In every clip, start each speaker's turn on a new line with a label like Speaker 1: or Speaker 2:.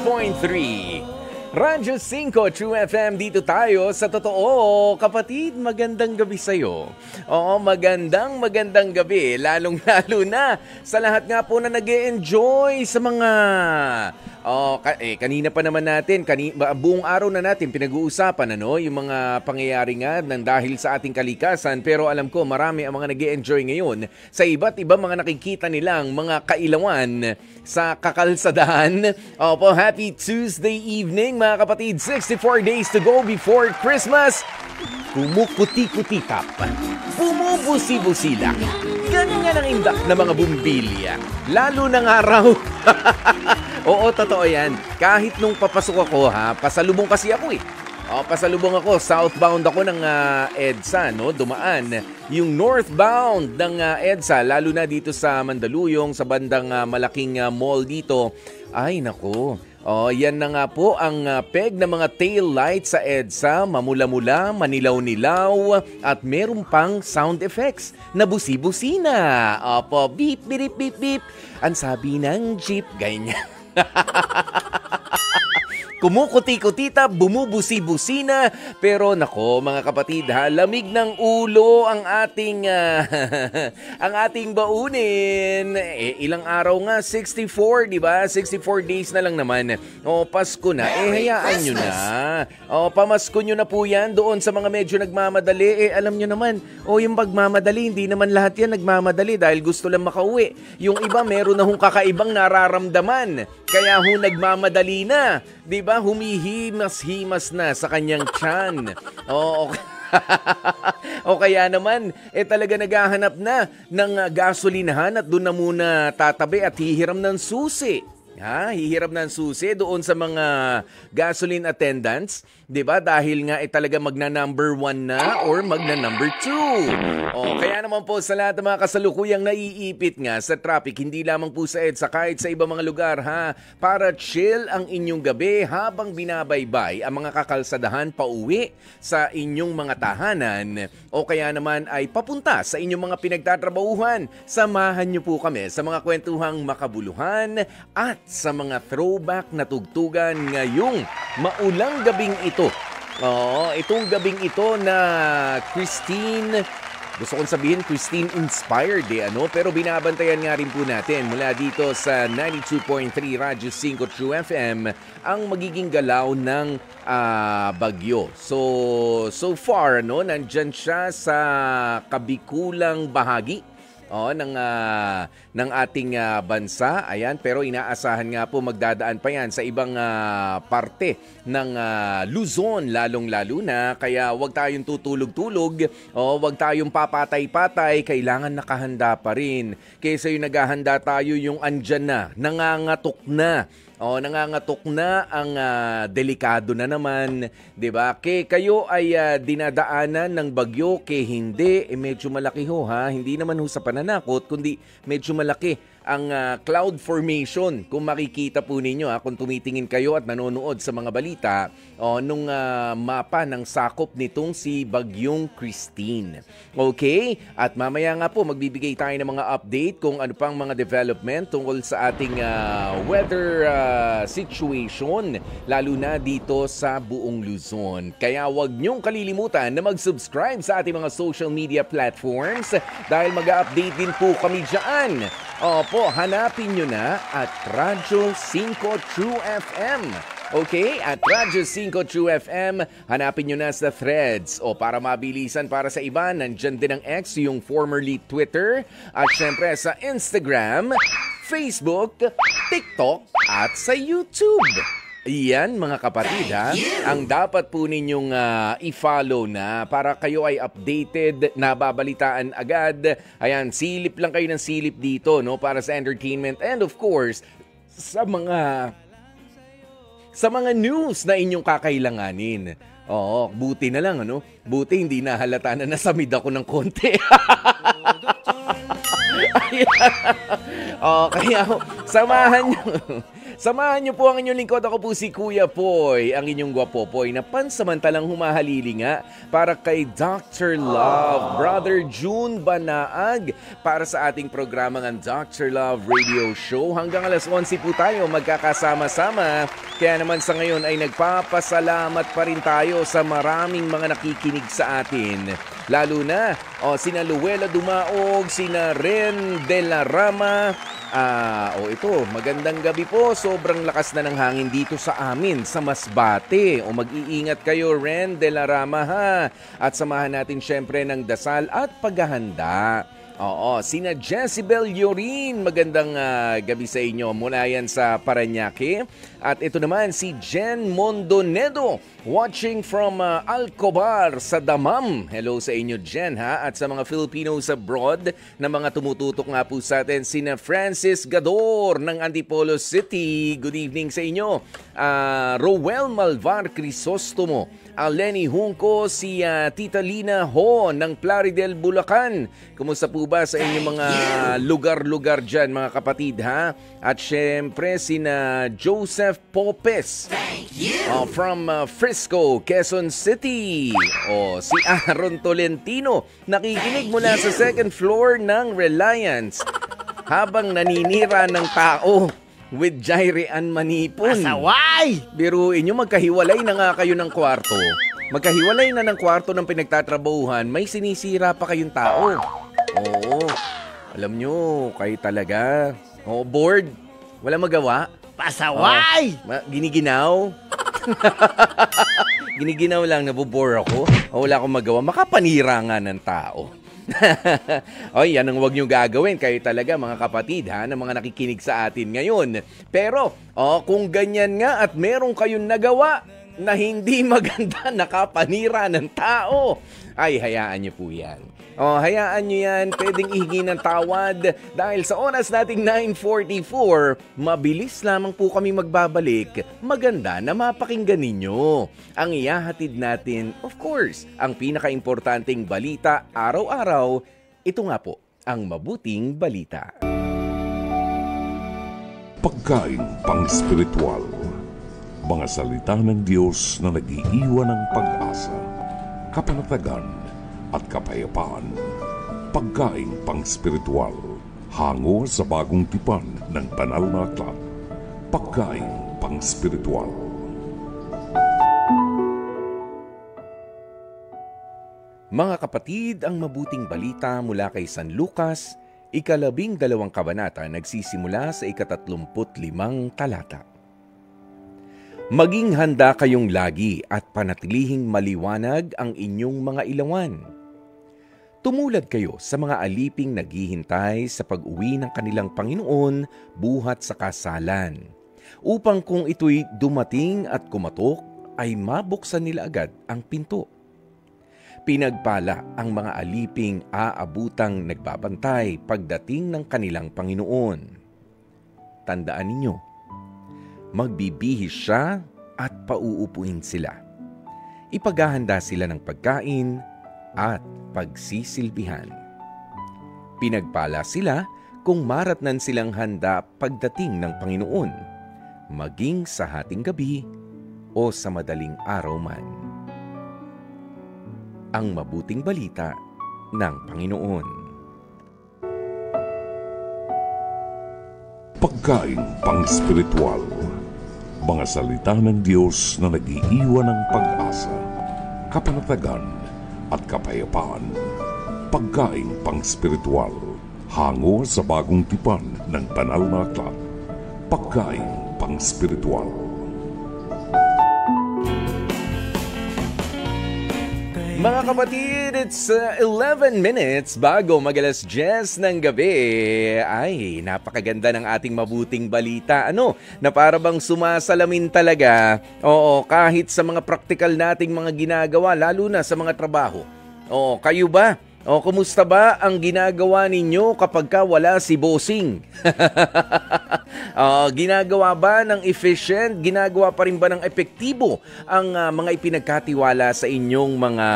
Speaker 1: 92.3 Radyo 5 True FM, dito tayo sa totoo. Kapatid, magandang gabi sa'yo. Oo, magandang gabi. Lalong-lalo na sa lahat nga po na nag-e-enjoy sa mga... kanina pa naman natin, buong araw na natin pinag-uusapan yung mga pangyayari nga ng dahil sa ating kalikasan. Pero alam ko marami ang mga nag-e-enjoy ngayon sa iba't ibang mga nakikita nilang mga kailawan sa kakalsadahan. Opo, happy Tuesday evening mga kapatid. 64 days to go before Christmas. Kumukuti-kutitap, bumubusi-busilak, ganyan ang indak na mga bumbilya. Lalo ng araw. Oo, totoo yan. Kahit nung papasok ako, pasalubong kasi ako pasalubong ako, southbound ako ng EDSA, dumaan. Yung northbound ng EDSA, lalo na dito sa Mandaluyong, sa bandang malaking mall dito. Ay, nako. Yan na nga po ang peg ng mga tail lights sa EDSA, mamula-mula, manilaw-nilaw, at meron pang sound effects na busi-busina. Opo, beep, beep, beep, beep. Ang sabi ng jeep, ganyan. Kumukuti-kutita, bumubusi-busina. Pero nako mga kapatid, lamig ng ulo ang ating ang ating baunin. Ilang araw nga, 64, di ba? 64 days na lang naman. Pasko na. Hayaan nyo na. Pamasko nyo na po yan doon sa mga medyo nagmamadali. Alam nyo naman, yung pagmamadali, hindi naman lahat yan nagmamadali dahil gusto lang makauwi. Yung iba, meron na hong kakaibang nararamdaman. Kaya nagmamadali na. Di ba? Humihimas-himas na sa kanyang tiyan. O kaya naman, talaga naghahanap na ng gasolinahan at doon na muna tatabi at hihiram ng susi. Hihiram ng susi doon sa mga gasoline attendants, 'di ba? Dahil nga talaga magna-number 1 na or magna-number 2. Kaya naman po sa lahat ng mga kasalukuyang naiipit nga sa traffic, hindi lamang po sa EDSA, kahit sa ibang mga lugar para chill ang inyong gabi habang binabaybay ang mga kakalsadahan pauwi sa inyong mga tahanan o kaya naman ay papunta sa inyong mga pinagtatrabahuhan. Samahan niyo po kami sa mga kwentuhang makabuluhan at sa mga throwback na tugtugan ngayong maulang gabing ito. Itong gabing ito na Christine, gusto kong sabihin Christine inspired pero binabantayan nga rin po natin mula dito sa 92.3 Radyo 5 True FM ang magiging galaw ng bagyo. So far nandyan siya sa kabikulang bahagi ng ating bansa. Ayan, pero inaasahan nga po magdadaan pa yan sa ibang parte ng Luzon, lalong-lalo na. Kaya wag tayong tutulog-tulog, wag tayong papatay-patay, kailangan nakahanda pa rin. Kaysa yung naghahanda tayo yung andyan na, nangangatok na. Nangangatok na ang delikado na naman, 'di ba? Kayo ay dinadaanan ng bagyo, hindi medyo malaki hindi naman sa pananakot kundi medyo malaki ang cloud formation. Kung makikita po ninyo kung tumitingin kayo at nanonood sa mga balita nung mapa ng sakop nitong si Bagyong Christine. Okay? At mamaya nga po magbibigay tayo ng mga update kung ano pang mga development tungkol sa ating weather situation, lalo na dito sa buong Luzon. Kaya huwag niyong kalilimutan na mag-subscribe sa ating mga social media platforms dahil mag-update din po kami dyan. Hanapin nyo na at Radyo 5 True FM. Okay? At Radyo 5 True FM, hanapin nyo na sa Threads. Para mabilisan para sa iba, nandyan din ang X, yung formerly Twitter. At syempre sa Instagram, Facebook, TikTok, at sa YouTube. Iyan mga kapatid ang dapat po ninyong i-follow na para kayo ay updated, nababalitaan agad. Ayan, silip lang kayo ng silip dito para sa entertainment and of course sa mga news na inyong kakailanganin. Buti na lang buti hindi nahalata na nasamid ako ng konti. Kaya samahan niyo po ang inyong lingkod. Ako po si Kuya Poy, ang inyong gwapopoy na pansamantalang humahalili nga para kay Dr. Love, Brother June Banaag, para sa ating programang ang Dr. Love Radio Show. Hanggang alas 11 po tayo magkakasama-sama. Kaya naman sa ngayon ay nagpapasalamat pa rin tayo sa maraming mga nakikinig sa atin. Lalo na sina Luella Dumaog, sina Ren de la Rama. Ito, magandang gabi po. Sobrang lakas na ng hangin dito sa amin, sa Masbate. Mag-iingat kayo, Ren de la Rama, ha? At samahan natin syempre ng dasal at paghahanda. Sina Jezebel Yorin, magandang gabi sa inyo mula yan sa Parañaque. At ito naman si Jen Mondonedo, watching from Alcobar sa Damam. Hello sa inyo, Jen, ha? At sa mga Filipinos abroad na mga tumututok nga po sa atin, sina Francis Gador ng Antipolo City. Good evening sa inyo. Roel Malvar Crisostomo, Lenny Hunco, si Tita Lina Ho ng Plaridel, Bulacan. Kumusta po ba sa inyong mga lugar-lugar dyan, mga kapatid, ha? At syempre, sina Joseph Popes from Frisco, Quezon City. Si Aaron Tolentino, nakikinig mula sa second floor ng Reliance habang naninira ng tao with Jairi Ann Manipon.
Speaker 2: Pasaway!
Speaker 1: Biruin nyo, magkahiwalay na nga kayo ng kwarto. Magkahiwalay na ng kwarto ng pinagtatrabahuhan, may sinisira pa kayong tao. Alam nyo, kayo talaga. Bored. Wala magawa.
Speaker 2: Pasaway!
Speaker 1: Giniginaw. Giniginaw lang, nabobore ako. Wala akong magawa. Makapanira nga ng tao. Yan ang huwag nyo gagawin. Kayo talaga, mga kapatid, ha, ng mga nakikinig sa atin ngayon. Pero, kung ganyan nga at meron kayong nagawa na hindi maganda, nakapanira ng tao, ay hayaan nyo po yan. Hayaan nyo yan, pwedeng ihingi ng tawad dahil sa oras nating 9:44, mabilis lamang po kami magbabalik. Maganda na mapakinggan ninyo ang ihahatid natin, of course, ang pinaka-importanting balita araw-araw. Ito nga po, ang mabuting balita.
Speaker 3: Pagkain pang-spiritual. Mga salita ng Diyos na nag-iiwan ng pag-asa, kapanatagan, at kapayapaan. Pagkain pang-spiritual, hango sa bagong tipan ng banal na aklat. Pagkain pang-spiritual.
Speaker 1: Mga kapatid, ang mabuting balita mula kay San Lucas, 12 kabanata, nagsisimula sa 35 talata. Maging handa kayong lagi at panatilihing maliwanag ang inyong mga ilawan. Tumulad kayo sa mga aliping naghihintay sa pag-uwi ng kanilang Panginoon buhat sa kasalan, upang kung ito'y dumating at kumatok, ay mabuksan nila agad ang pinto. Pinagpala ang mga aliping aabutang nagbabantay pagdating ng kanilang Panginoon. Tandaan ninyo, magbibihis siya at pauupuin sila. Ipaghahanda sila ng pagkain at pagsisilbihan. Pinagpala sila kung maratnan silang handa pagdating ng Panginoon, maging sa hating gabi o sa madaling araw man. Ang mabuting balita ng Panginoon.
Speaker 3: Pagkain pang-spiritual. Mga salita ng Diyos na nag-iiwan ng pag-asa, kapanatagan, at kapayapaan. Pagkain pang-spiritual, hango sa bagong tipan ng banal na aklat. Pagkain pang-spiritual.
Speaker 1: Mga kapatid, it's 11 minutes bago mag-alas 10 ng gabi. Ay, napakaganda ng ating mabuting balita. Na para bang sumasalamin talaga. Kahit sa mga praktikal nating mga ginagawa, lalo na sa mga trabaho. Kayo ba? O, kumusta ba ang ginagawa ninyo kapag wala si bossing? Ginagawa ba ng efficient? Ginagawa pa rin ba ng epektibo ang mga ipinagkatiwala sa inyong mga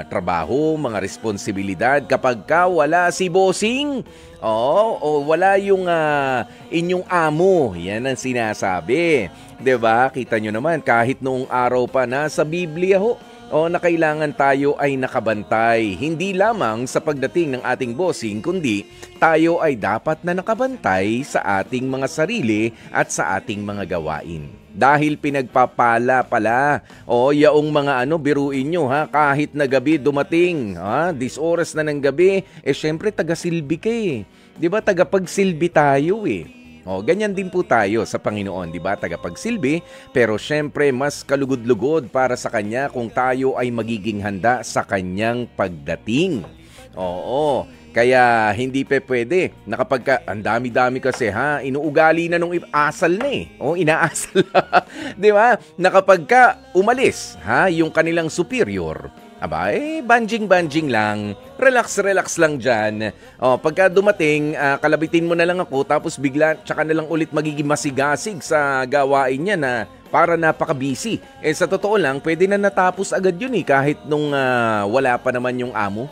Speaker 1: trabaho, mga responsibilidad kapag wala si bossing? O wala yung inyong amo. Yan ang sinasabi. 'Di ba? Kita nyo naman, kahit noong araw pa nasa Biblia na kailangan tayo ay nakabantay. Hindi lamang sa pagdating ng ating bossing, kundi tayo ay dapat na nakabantay sa ating mga sarili at sa ating mga gawain. Dahil pinagpapala pala, yaong mga biruin nyo kahit na gabi dumating, this oras na ng gabi, syempre tagasilbi ka eh. Di ba tagapagsilbi tayo eh. Ganyan din po tayo sa Panginoon, di ba? Tagapagsilbi, pero syempre mas kalugod-lugod para sa Kanya kung tayo ay magiging handa sa Kanyang pagdating. Kaya hindi pwede na kapag ang dami-dami kasi inuugali na nung asal na eh. Inaasal. Di ba? Na kapag umalis, yung kanilang superior, banjing-banjing lang, relax lang dyan. Pagka dumating, kalabitin mo na lang ako, tapos bigla, tsaka na lang ulit magiging masigasig sa gawain niya na para napaka-busy. Sa totoo lang, pwede na natapos agad yun kahit nung wala pa naman yung amo.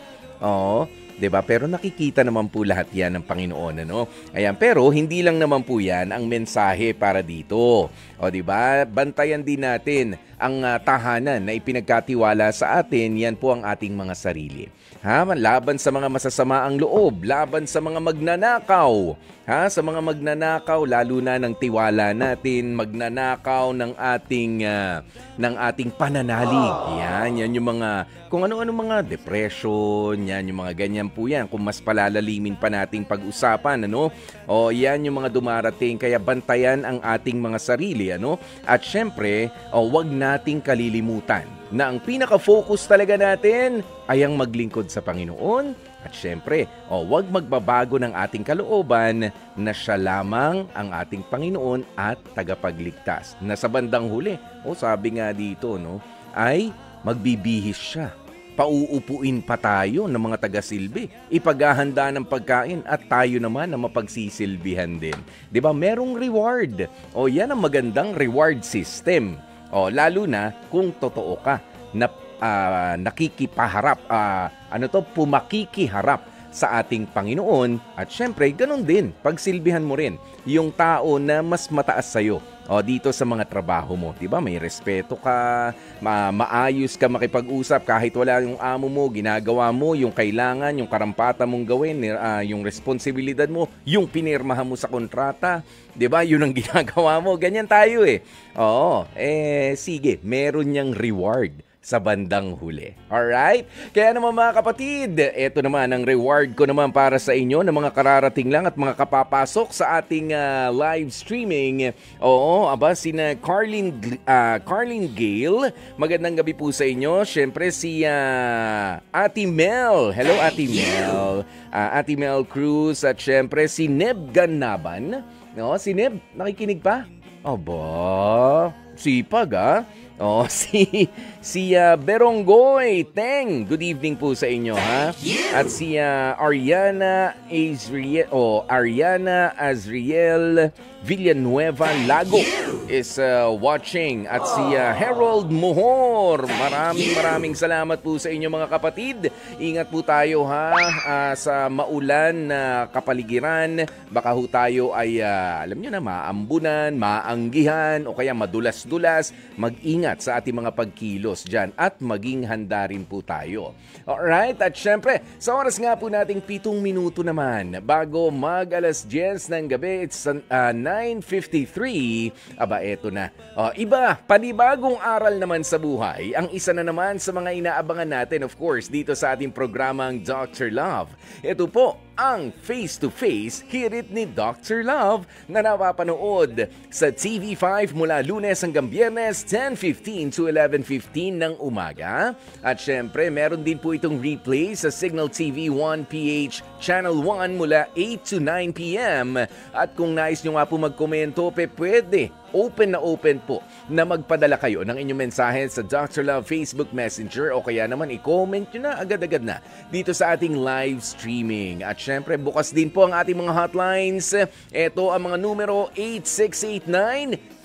Speaker 1: Diba? Pero nakikita naman po lahat yan ng Panginoon, Ayan, pero hindi lang naman po yan ang mensahe para dito. Diba? Bantayan din natin ang tahanan na ipinagkatiwala sa atin, yan po ang ating mga sarili. Laban sa mga masasamaang loob, laban sa mga magnanakaw. Sa mga magnanakaw, lalo na ng tiwala natin, magnanakaw ng ating pananalig. Yan yung mga, kung ano-ano mga depression, yan yung mga ganyan po yan. Kung mas palalalimin pa nating pag-usapan, yan yung mga dumarating, kaya bantayan ang ating mga sarili, At syempre, wag nating kalilimutan na ang pinaka-focus talaga natin ay ang maglingkod sa Panginoon. At syempre, wag magbabago ng ating kalooban na siya lamang ang ating Panginoon at tagapagligtas. Na sa bandang huli, sabi nga dito, ay magbibihis siya. Pauupuin pa tayo ng mga taga-silbi. Ipaghahanda ng pagkain at tayo naman ang mapagsisilbihan din. 'Di ba? Merong reward. Yan ang magandang reward system. Lalo na kung totoo ka na nakikipaharap, pumakikiharap sa ating Panginoon. At syempre, ganun din, pagsilbihan mo rin yung tao na mas mataas sa'yo. Dito sa mga trabaho mo, diba? May respeto ka, maayos ka makipag-usap kahit wala yung amo mo, ginagawa mo yung kailangan, yung karampatan mong gawin, yung responsibilidad mo, yung pinirmahan mo sa kontrata, diba? Yun ang ginagawa mo, ganyan tayo eh. Sige, meron niyang reward sa bandang huli. Alright? Kaya naman mga kapatid, ito naman ang reward ko naman para sa inyo na mga kararating lang at mga kapapasok sa ating live streaming. Sina Carlin Gale. Magandang gabi po sa inyo. Siyempre si Ate Mel. Hello Ate Mel. Ate Mel Cruz at siyempre si Neb Ganaban. Si Neb, nakikinig pa? Sipag si Beronggoy Teng, good evening po sa inyo at si Ariana Azriel Villanueva Lago is watching at si Harold Mohor, maraming salamat po sa inyo mga kapatid. Ingat po tayo sa maulan na kapaligiran, baka tayo ay alam nyo na, maambunan, maanggihan o kaya madulas-dulas. Mag-ingat sa ating mga pagkilos dyan at maging handa rin po tayo. Alright, at syempre, sa oras nga po nating 7 minuto naman bago mag-alas 10 ng gabi, it's 9:53. Eto na. Panibagong aral naman sa buhay. Ang isa na naman sa mga inaabangan natin, of course, dito sa ating programang Dr. Love. Ito po ang face-to-face hirit ni Dr. Love na napapanood sa TV5 mula Lunes hanggang Biyernes 10:15 to 11:15 ng umaga. At syempre, meron din po itong replay sa Signal TV 1PH Channel 1 mula 8 to 9 p.m. At kung nais nyo nga po magkomento, pwede open po na magpadala kayo ng inyong mensahe sa Dr. Love Facebook Messenger o kaya naman i-comment nyo na agad-agad na dito sa ating live streaming. At syempre, bukas din po ang ating mga hotlines. Ito ang mga numero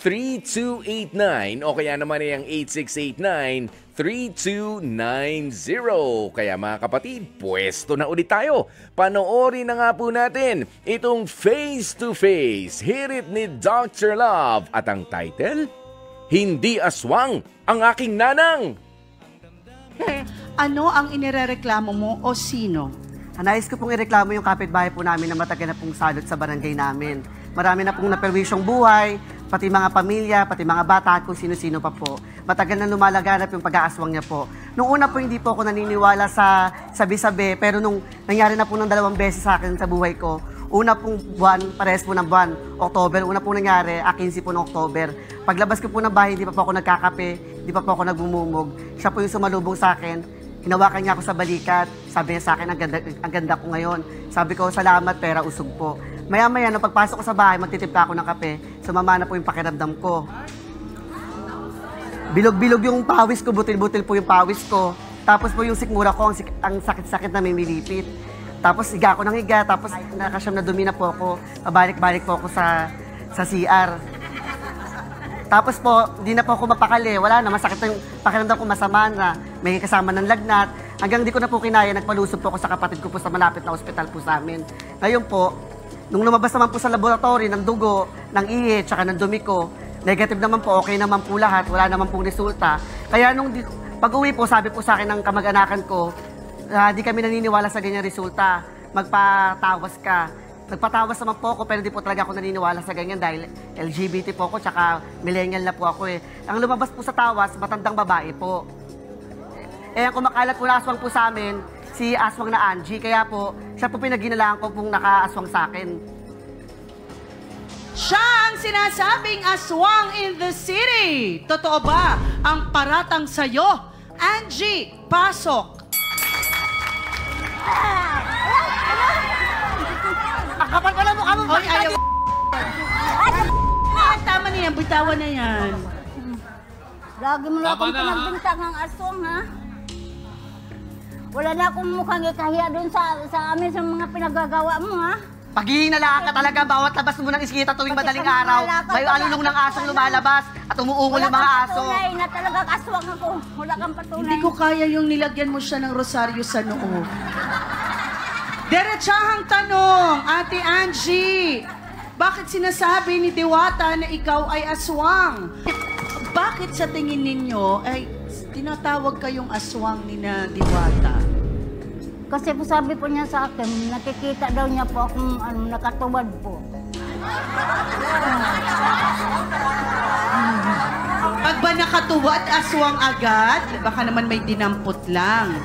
Speaker 1: 8689-3289 o kaya naman ay ang 8689-3290. Kaya mga kapatid, pwesto na ulit tayo. Panoorin na nga po natin itong Face to Face. Hirit ni Dr. Love. At ang title, Hindi Aswang ang Aking Nanang.
Speaker 2: Ano ang inirereklamo mo o sino?
Speaker 4: Nais ko pong ireklamo yung kapitbahay po namin na matagal na pong salot sa barangay namin. Marami na pong naperwisyong buhay, pati mga pamilya, pati mga bata at kung sino-sino pa po. Matagal na lumalaganap yung pag-aaswang niya po. Nung una po hindi po ako naniniwala sa sabi-sabi, pero nung nangyari na po ng 2 beses sa akin sa buhay ko, una pong buwan, parehas po ng buwan, October, una pong nangyari, 15 po ng October. Paglabas ko po ng bahay, hindi pa po ako nagkakape, hindi pa po ako nagbumumog. Siya po yung sumalubong sa akin, hinawakan niya ako sa balikat, sabi niya sa akin, ang ganda ko ngayon. Sabi ko, salamat, pera, usog po. Maya-maya, nung pagpasok ko sa bahay, magtitipka ako ng kape, sumama na po yung pakiramdam ko. Bilog-bilog yung pawis ko, butil-butil po yung pawis ko. Tapos po yung sikmura ko, ang sakit-sakit na may milipit. Tapos higa ako ng higa, tapos nakasyam na dumi na po ako. Pabalik-balik po ako sa CR. Tapos po, hindi na po ako mapakali. Wala na, masakit na yung pakiramdam ko, masama na. May kasama ng lagnat. Hanggang di ko na po kinaya, nagpalusob po ako sa kapatid ko po sa malapit na ospital po sa amin. Ngayon po, nung lumabas naman po sa laboratory ng dugo, ng ihi, tsaka ng dumi ko, negative naman po, okay naman po lahat, wala naman pong resulta. Kaya nung pag-uwi po, sabi po sa akin ng kamag-anakan ko, di kami naniniwala sa ganyan resulta. Magpatawas ka. Nagpatawas naman po ako, pero di po talaga ako naniniwala sa ganyan dahil LGBT po ako, tsaka millennial na po ako eh. Ang lumabas po sa tawas, matandang babae po. Ang kumakalat po na aswang po sa amin, si aswang na Angie. Kaya po, siya po pinaginalaan ko kung nakaaswang sa akin.
Speaker 2: Siya ang sinasabing aswang in the city. Totoo ba ang paratang sa'yo? Angie, pasok.
Speaker 4: Kapal pala mukha mo!
Speaker 2: Hoy, ayaw. Tama na yan, bitawan na yan.
Speaker 5: Lagi mo na akong pinagbintang ang aswang, ha? Wala na akong mukhang ikahiya doon sa amin sa mga pinagagawa mo, ha?
Speaker 4: Paghihinala ka talaga, bawat labas mo ng iskita tuwing madaling araw, may alulong ng asong lumalabas at umuungol ng mga aso.
Speaker 5: Wala kang patunay na talagang aswang ako. Wala kang patunay.
Speaker 2: Hindi ko kaya yung nilagyan mo siya ng rosaryo sa noo. Diretsahang tanong, Ate Angie, bakit sinasabi ni Diwata na ikaw ay aswang? Bakit sa tingin ninyo ay tinatawag kayong aswang ni na Diwata?
Speaker 5: Kasi po sabi po niya sa akin, nakikita daw niya po akong nakatuwad po.
Speaker 2: Pag ba nakatuwad, aswang agad? Baka naman may dinampot lang.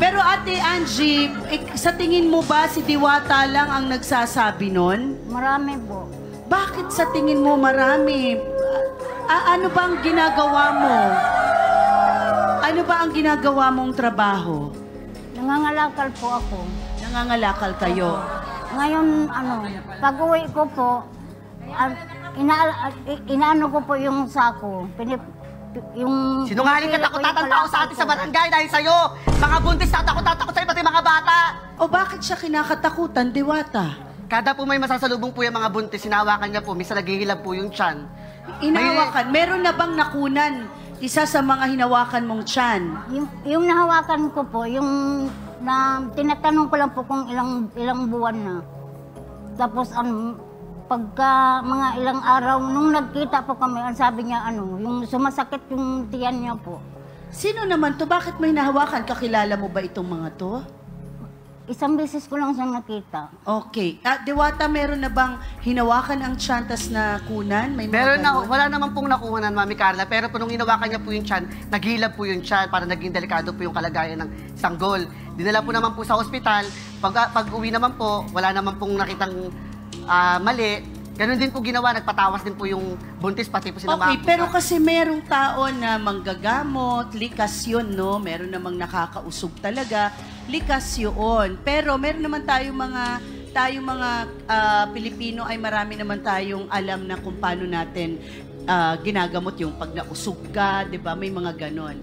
Speaker 2: Pero Ate Angie, sa tingin mo ba si Diwata lang ang nagsasabi nun?
Speaker 5: Marami po.
Speaker 2: Bakit sa tingin mo marami? Ano ba ang ginagawa mo? Ano ba ang ginagawa mong trabaho?
Speaker 5: Nangangalakal po ako.
Speaker 2: Nangangalakal kayo.
Speaker 5: Ngayon, pag-uwi ko po, inaano ko po yung sako. Yung
Speaker 4: Sinungaling ka takot-tatang tao sa atin sa barangay dahil sa'yo. Mga buntis na takot-tatakot sa'yo, pati mga bata.
Speaker 2: O bakit siya kinakatakutan, Diwata?
Speaker 4: Kada po may masasalubong po yung mga buntis, hinawakan niya po, minsan naghihilab po yung tiyan.
Speaker 2: Inahawakan. Meron na bang nakunan isa sa mga hinawakan mong tiyan?
Speaker 5: yung nahawakan ko po, yung tinatanong ko lang po kung ilang buwan na. Tapos pagka mga ilang araw, nung nagkita po kami, ang sabi niya, yung sumasakit yung tiyan niya po.
Speaker 2: Sino naman to? Bakit may nahawakan? Kakilala mo ba itong mga to?
Speaker 5: Isang beses ko lang siyang nakita.
Speaker 2: Okay. Diwata, meron na bang hinawakan ang tiyantas na kunan? May mga
Speaker 4: Meron na,
Speaker 2: ganon?
Speaker 4: wala naman pong nakuhanan, Mami Carla. Pero po nung hinawakan niya po yung tiyan, naghilab po yung tiyan para naging delikado po yung kalagayan ng sanggol. Dinala po naman po sa ospital. Pag uwi naman po, wala naman pong nakitang mali. Ganun din po ginawa, nagpatawas din po yung buntis, pati po sinama.
Speaker 2: Okay, pero kasi merong tao na manggagamot, likas yun, no? Meron namang nakakausog talaga, likas yun. Pero meron naman tayong mga Pilipino ay marami naman tayong alam na kung paano natin ginagamot yung pag nausog ka, di ba? May mga ganon.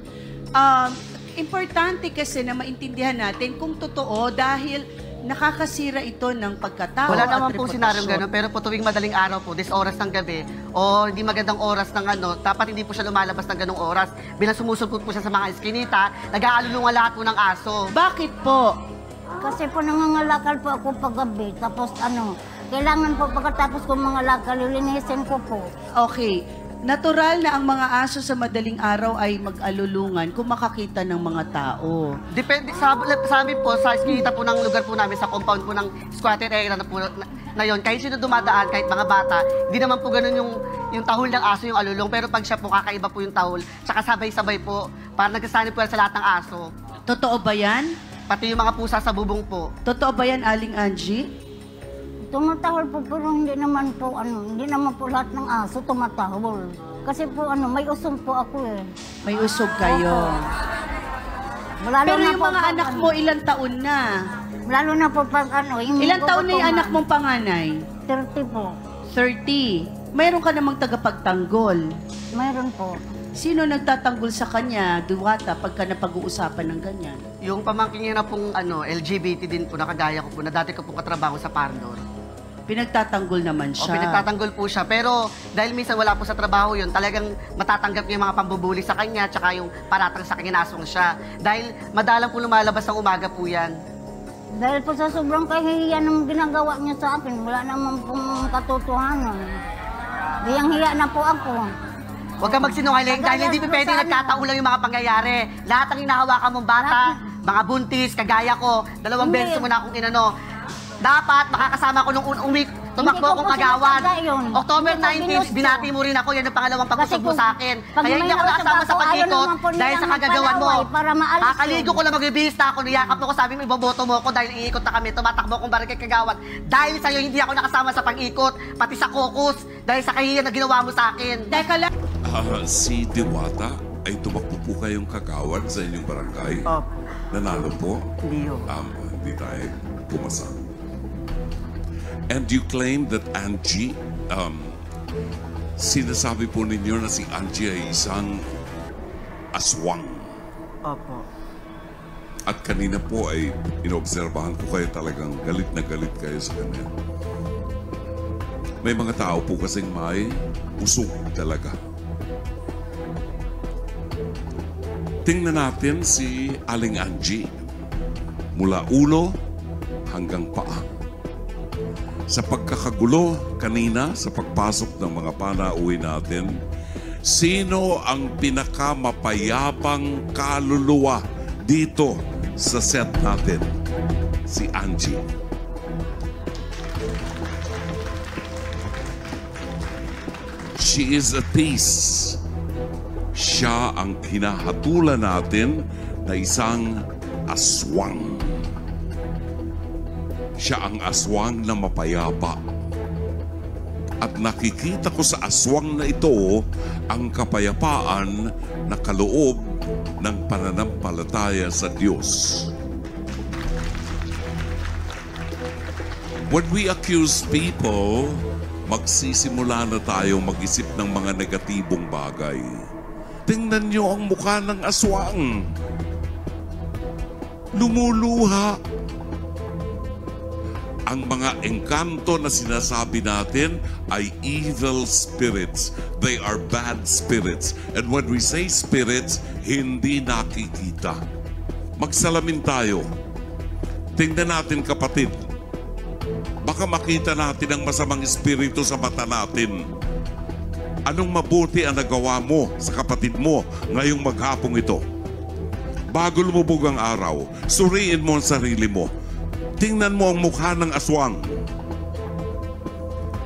Speaker 2: Importante kasi na maintindihan natin kung totoo dahil nakakasira ito ng pagkatao.
Speaker 4: Wala
Speaker 2: at
Speaker 4: naman pong senaryong
Speaker 2: reputasyon.
Speaker 4: gano'n, pero po tuwing madaling araw po, this oras ng gabi, o hindi magandang oras ng dapat hindi po siya lumalabas ng ganong oras. Bilang sumusulpot po siya sa mga eskinita, nag-aalulungan lahat po ng aso.
Speaker 2: Bakit po?
Speaker 5: Kasi po nangangalakal po ako paggabi. Tapos kailangan po pagkatapos ko mga lakal, lilinisin ko po.
Speaker 2: Okay. Natural na ang mga aso sa madaling araw ay mag-alulungan kung makakita ng mga tao.
Speaker 4: Depende sa amin po, sa eskinita po ng lugar po namin, sa compound po ng squatter area na yun, kahit sino dumadaan, kahit mga bata, hindi naman po ganun yung tahol ng aso yung alulong, pero pag siya po, kakaiba po yung tahol, tsaka sabay-sabay po, parang nagsasanib po yan sa lahat ng aso.
Speaker 2: Totoo ba yan?
Speaker 4: Pati yung mga pusa sa bubong po.
Speaker 2: Totoo ba yan, Aling Angie?
Speaker 5: Tumatahol po, pero hindi naman po lahat ng aso tumatahol. Kasi po may usong po ako eh.
Speaker 2: May usog kayo.
Speaker 5: Lalo
Speaker 2: Pero
Speaker 5: na
Speaker 2: yung
Speaker 5: po
Speaker 2: mga
Speaker 5: pag,
Speaker 2: anak mo, ilang taon na?
Speaker 5: Lalo na po pag yung
Speaker 2: Ilang taon na yung
Speaker 5: kukutungan.
Speaker 2: anak mong panganay?
Speaker 5: 30 po.
Speaker 2: 30. Mayroon ka namang tagapagtanggol.
Speaker 5: Mayroon po.
Speaker 2: Sino nagtatanggol sa kanya, Diwata, pagka napag-uusapan ng ganyan?
Speaker 4: Yung pamangkin niya na pong LGBT din po, nakagaya ko po, na dati ko po katrabaho sa Parlor.
Speaker 2: Pinagtatanggol naman
Speaker 4: O,
Speaker 2: siya.
Speaker 4: pinagtatanggol po siya. Pero dahil minsan wala po sa trabaho yun, talagang matatanggap niya yung mga pambubuli sa kanya, tsaka yung paratang sa kanya nasong siya. Dahil madalang po lumalabas ng umaga po yan.
Speaker 5: Dahil po sa sobrang kahihiyan ng ginagawa niya sa akin, wala naman pong katotohanan. Hiyang-hiya na po ako.
Speaker 4: Huwag kang magsinungaling dahil hindi pwede nagkataulang yung mga pangyayari. Lahat ng hinahawakan mong bata, mga buntis, kagaya ko, 2 beses mo na akong inano. Dapat makakasama ko nung tumakbo
Speaker 5: ko
Speaker 4: akong
Speaker 5: po
Speaker 4: kagawan.
Speaker 5: sinasadya yun.
Speaker 4: October
Speaker 5: Hindi ko
Speaker 4: 19,
Speaker 5: ginusto.
Speaker 4: binati mo rin ako. Yan ang pangalawang pag-usap mo
Speaker 5: Kasi
Speaker 4: sa akin.
Speaker 5: pag
Speaker 4: Kaya
Speaker 5: may
Speaker 4: hindi ako
Speaker 5: nausap
Speaker 4: nakasama sa
Speaker 5: ako, ayaw
Speaker 4: pag-ikot
Speaker 5: naman po
Speaker 4: dahil sa
Speaker 5: nilang
Speaker 4: kagagawan mo.
Speaker 5: magpalaway para maalis
Speaker 4: Kakaligo ko lang magbibihis na ako. Niyakap mo ko, sabi mo iboboto mo ako dahil iikot na kami. Tumatakbo akong barangay kagawan. Dahil sa'yo hindi ako nakasama sa pag-ikot, pati sa caucus, dahil sa kahihiyan na ginawa mo sa akin.
Speaker 2: Teka lang.
Speaker 3: Si Diwata ay tumakbo po kayong kagawan sa inyong barangay.
Speaker 4: Opo.
Speaker 3: Nanalo po.
Speaker 4: Hindi yun.
Speaker 3: Hindi tayo pumasa. And you claim that Angie, sinasabi po ninyo na si Angie ay isang aswang.
Speaker 4: Opo.
Speaker 3: At kanina po ay inobserbahan ko kayo talagang galit na galit kayo sa kanya. May mga tao po kasing may usog talaga. Tingnan natin si Aling Angie. Mula ulo hanggang paa. Sa pagkakagulo kanina, sa pagpasok ng mga panauwi natin, sino ang pinakamapayapang kaluluwa dito sa set natin? Si Angie. She is at peace. Siya ang hinahatulan natin na isang aswang. Siya ang aswang na mapayapa. At nakikita ko sa aswang na ito ang kapayapaan na kaloob ng pananampalataya sa Diyos. When we accuse people, magsisimula na tayo mag-isip ng mga negatibong bagay. Tingnan niyo ang mukha ng aswang. Lumuluha. Ang mga engkanto na sinasabi natin ay evil spirits. They are bad spirits. And when we say spirits, hindi nakikita. Magsalamin tayo. Tingnan natin, kapatid. Baka makita natin ang masamang espiritu sa mata natin. Anong mabuti ang nagawa mo sa kapatid mo ngayong maghapong ito? Bago lumubog ang araw, suriin mo ang sarili mo. Tingnan mo ang mukha ng aswang.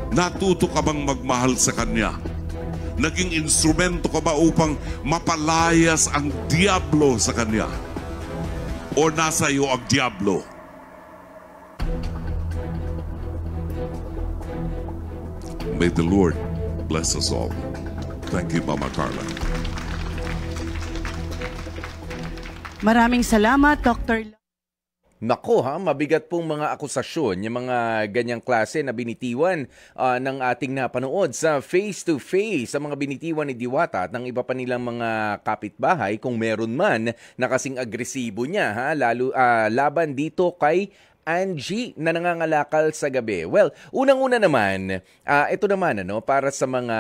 Speaker 3: Natuto ka bang magmahal sa kanya? Naging instrumento ka ba upang mapalayas ang diablo sa kanya? O nasa iyo ang diablo? May the Lord bless us all. Thank you, Mama Carla.
Speaker 2: Maraming salamat, Dr.
Speaker 1: Nako ha, mabigat pong mga akusasyon, yung mga ganyang klase na binitiwan ng ating napanood sa face-to-face, sa mga binitiwan ni Diwata at ng iba pa nilang mga kapitbahay kung meron man na kasing agresibo niya ha, lalo laban dito kay Angie na nangangalakal sa gabi. Well, unang-una naman, ito naman para sa mga,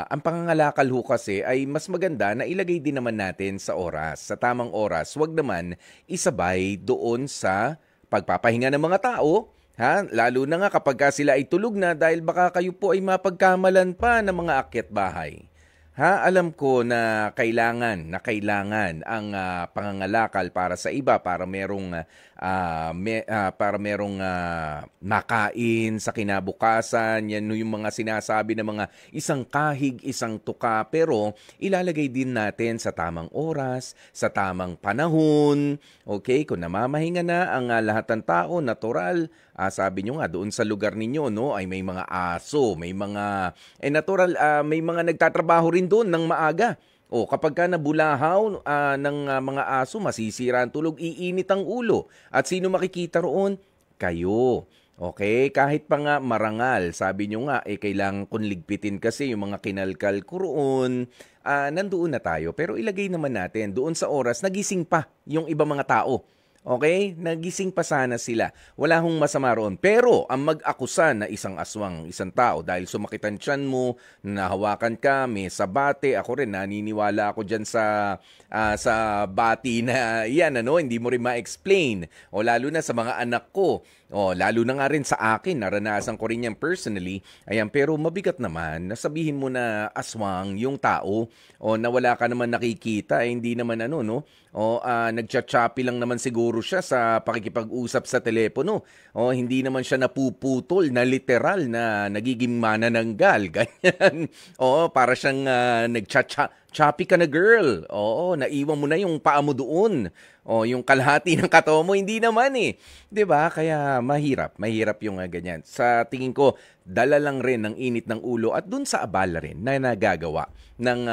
Speaker 1: ang pangangalakal ho kasi ay mas maganda na ilagay din naman natin sa oras, sa tamang oras. Huwag naman isabay doon sa pagpapahinga ng mga tao, ha? Lalo na nga kapag sila ay tulog na dahil baka kayo po ay mapagkamalan pa ng mga akyat bahay. Ha, alam ko na kailangan ang pangangalakal para sa iba para merong makain sa kinabukasan. Yan yung mga sinasabi ng mga isang kahig, isang tuka, pero ilalagay din natin sa tamang oras, sa tamang panahon. Okay, kung namamahinga na ang lahat ng tao, natural. Sabi nyo nga doon sa lugar ninyo ay may mga aso, may mga natural, may mga nagtatrabaho rin doon ng maaga. Kapag ka nabulahaw ng mga aso, masisira ang tulog, iinit ang ulo. At sino makikita roon? Kayo. Okay, kahit pa nga marangal, sabi nyo nga, kailangan kong ligpitin kasi yung mga kinalkal ko roon, nandoon na tayo. Pero ilagay naman natin, doon sa oras, nagising pa yung iba mga tao. Okay? Nagising pa sana sila. Wala hong masama roon. Pero ang mag-akusa na isang aswang, isang tao, dahil sumakit ang tiyan mo, nahawakan ka, may sabate, ako rin, naniniwala ako dyan sa bati na yan, hindi mo rin ma-explain. O lalo na sa mga anak ko. Lalo na nga rin sa akin, naranasan ko rin yan personally. Ayan, pero mabigat naman, nasabihin mo na aswang yung tao, na wala ka naman nakikita, hindi naman nagchachapi lang naman siguro siya sa pakikipag-usap sa telepono. Hindi naman siya napuputol na literal na nagiging manananggal. Ganyan. Para siyang nagchachapi ka na girl. Naiwan mo na yung paa mo doon. Yung kalahati ng katawan mo, hindi naman 'Di ba? Kaya mahirap yung ganyan. Sa tingin ko, dala lang rin ng init ng ulo at dun sa abala rin na nagagawa ng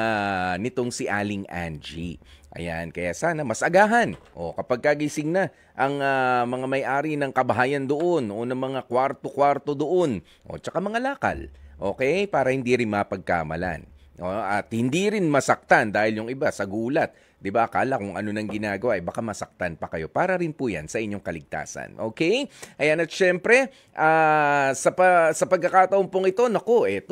Speaker 1: nitong si Aling Angie. Ayan, kaya sana mas agahan. Kapag kagising na ang mga may-ari ng kabahayan doon o ng mga kwarto-kwarto doon, tsaka mga lakal. Okay? Para hindi rin mapagkamalan. At hindi rin masaktan dahil yung iba sa gulat. 'Di ba? Akala kung ano nang ginagawa, baka masaktan pa kayo. Para rin po 'yan sa inyong kaligtasan. Okay? Ayan, at syempre, sa pagkakataon pong ito,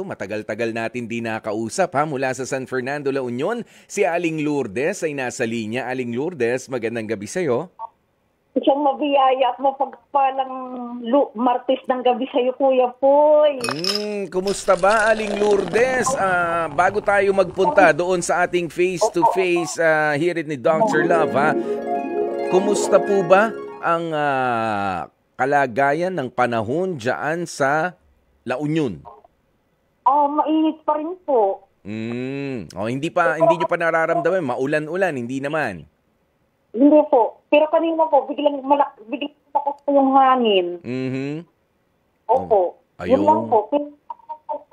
Speaker 1: matagal-tagal natin di nakausap mula sa San Fernando, La Union. Si Aling Lourdes ay nasa linya. Aling Lourdes, magandang gabi sa iyo.
Speaker 6: Isang mabiyaya at mapagpalang Martes ng gabi sa'yo, Kuya Poy.
Speaker 1: Kumusta ba, Aling Lourdes? Bago tayo magpunta doon sa ating face-to-face hirit ni Dr. Love, kumusta po ba ang kalagayan ng panahon dyan sa La Union?
Speaker 6: Mainit pa rin po.
Speaker 1: Hindi nyo pa nararamdaman, maulan-ulan, hindi naman.
Speaker 6: Hindi po. Pero kanina po, biglang malakas po yung hangin. Opo.
Speaker 1: Ayun.
Speaker 6: Yun lang po.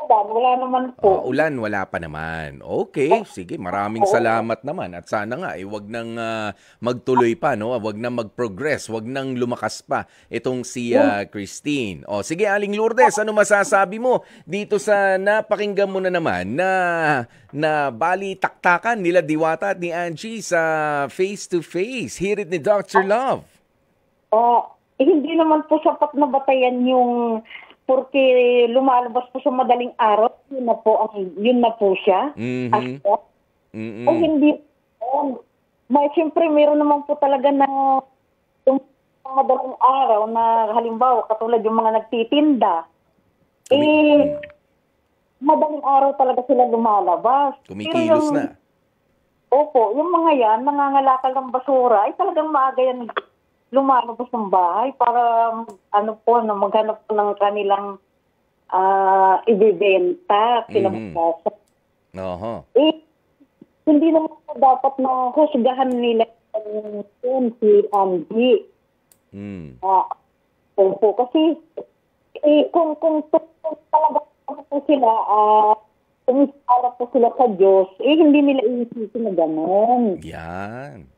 Speaker 6: Wala naman po.
Speaker 1: Ulan, wala pa naman. Okay, sige. Maraming salamat naman. At sana nga, wag nang magtuloy pa, Wag nang mag-progress. Wag nang lumakas pa itong si Christine. Sige, Aling Lourdes, ano masasabi mo dito sa napakinggan mo na naman na bali-taktakan nila Diwata at ni Angie sa face-to-face hirit ni Dr. Love?
Speaker 6: Hindi naman po sapat na batayan yung porque lumalabas po sa madaling araw, yun na po siya. Hindi. Siyempre, meron naman po talaga na yung madaling araw na halimbawa, katulad yung mga nagtitinda. Madaling araw talaga sila lumalabas.
Speaker 1: Kumikilos na.
Speaker 6: Opo, yung mga yan, nangangalakal ng basura, ay talagang maaga yan lumalabas ng bahay para maghanap po ng kanilang ibibenta, kinabukasan. Hindi naman po dapat na husgahan nila si Angie. Opo, kasi kung talaga po sila, kumisara po sila sa Diyos, hindi nila iisipin na gano'n.
Speaker 1: Yan.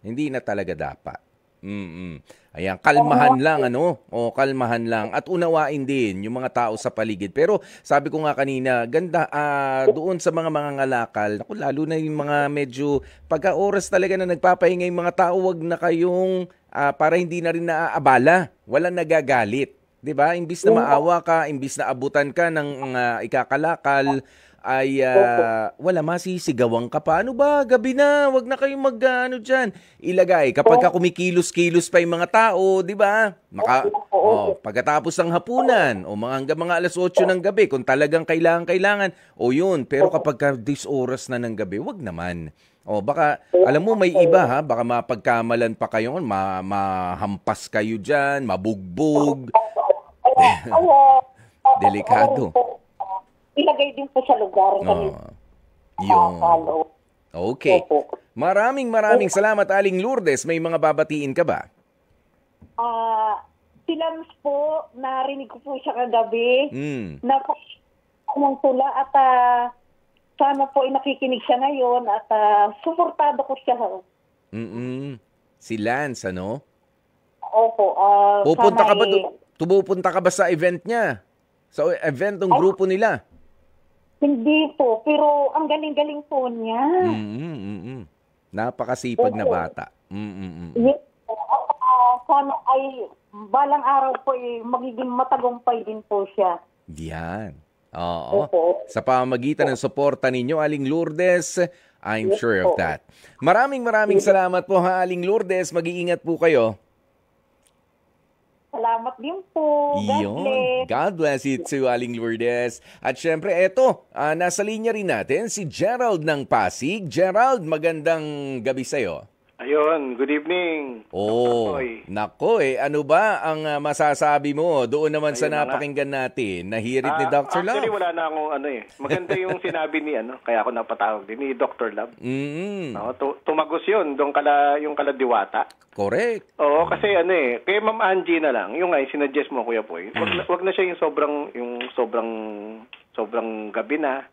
Speaker 1: Hindi na talaga dapat. Mm. Ayan, kalmahan lang ano? O kalmahan lang at unawain din yung mga tao sa paligid. Pero sabi ko nga kanina, ganda doon sa mga mangangalakal. Naku, lalo na yung mga medyo pagka oras talaga na nagpapahinga yung mga tao, wag na kayong para hindi na rin naaabala. Walang nagagalit. 'Di ba? Imbis na maawa ka, imbis na abutan ka ng ikakalakal, ay wala, masisigawan ka pa. Ano ba, gabi na, wag na kayong mag-ano dyan. Ilagay, kapag ka kumikilos-kilos pa yung mga tao, di ba? Pagkatapos ng hapunan, o hanggang mga alas 8 ng gabi, kung talagang kailangan, o yun. Pero kapag ka this oras na ng gabi, wag naman. O baka, alam mo, may iba ha, baka mapagkamalan pa kayo, mahampas kayo dyan, mabugbog. Delikado.
Speaker 6: Ilagay din po sa lugar kami.
Speaker 1: Yun. Okay. Maraming salamat, Aling Lourdes. May mga babatiin ka ba?
Speaker 6: Si Lams po, narinig ko po siya kagabi. Na ng tula at sana po nakikinig siya ngayon at suportado ko siya.
Speaker 1: Si Lance, ano?
Speaker 6: Opo.
Speaker 1: Pupunta ka ba sa event niya? Sa event ng grupo nila?
Speaker 6: Hindi po, pero ang galing-galing po niya.
Speaker 1: Napakasipag na bata.
Speaker 6: Yes. Sana ay balang araw po magiging matagumpay din po siya.
Speaker 1: Yan. Oo. Sa pamamagitan ng suporta ninyo, Aling Lourdes, I'm sure of that. Maraming salamat po ha, Aling Lourdes. Mag-iingat po kayo.
Speaker 6: Salamat din po.
Speaker 1: God bless you too, Aling Lourdes. At syempre, eto, nasa linya rin natin si Gerald ng Pasig. Gerald, magandang gabi sa'yo.
Speaker 7: Ayun, good evening.
Speaker 1: Nako ano ba ang masasabi mo doon naman sa napakinggan natin na hirit ni Dr. Love?
Speaker 7: Actually, wala na akong maganda yung sinabi ni kaya ako napatawag din ni Dr. Love. Tumagos yun, yung kala Diwata.
Speaker 1: Correct.
Speaker 7: Oo, kasi kay Ma'am Angie na lang, yung sinuggest mo, Kuya Poy, wag na siya yung sobrang gabi na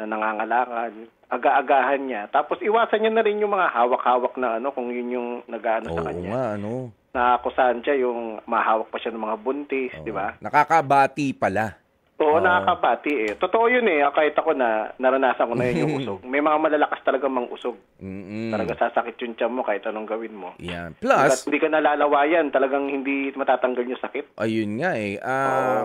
Speaker 7: nangangalakal, aga-agahan niya. Tapos iwasan niya na rin yung mga hawak-hawak na kung yun yung nag-aano sa kanya. Nakakusahan siya yung mahawak pa siya ng mga buntis, di ba?
Speaker 1: Nakakabati pala.
Speaker 7: Oo, nakakabati Totoo yun kahit ako naranasan ko na yun yung usog. May mga malalakas talaga mang usog. Talaga sasakit yung tiyan mo kahit anong gawin mo.
Speaker 1: Yeah. Plus,
Speaker 7: hindi ka nalalawayan, talagang hindi matatanggal yung sakit.
Speaker 1: Ayun nga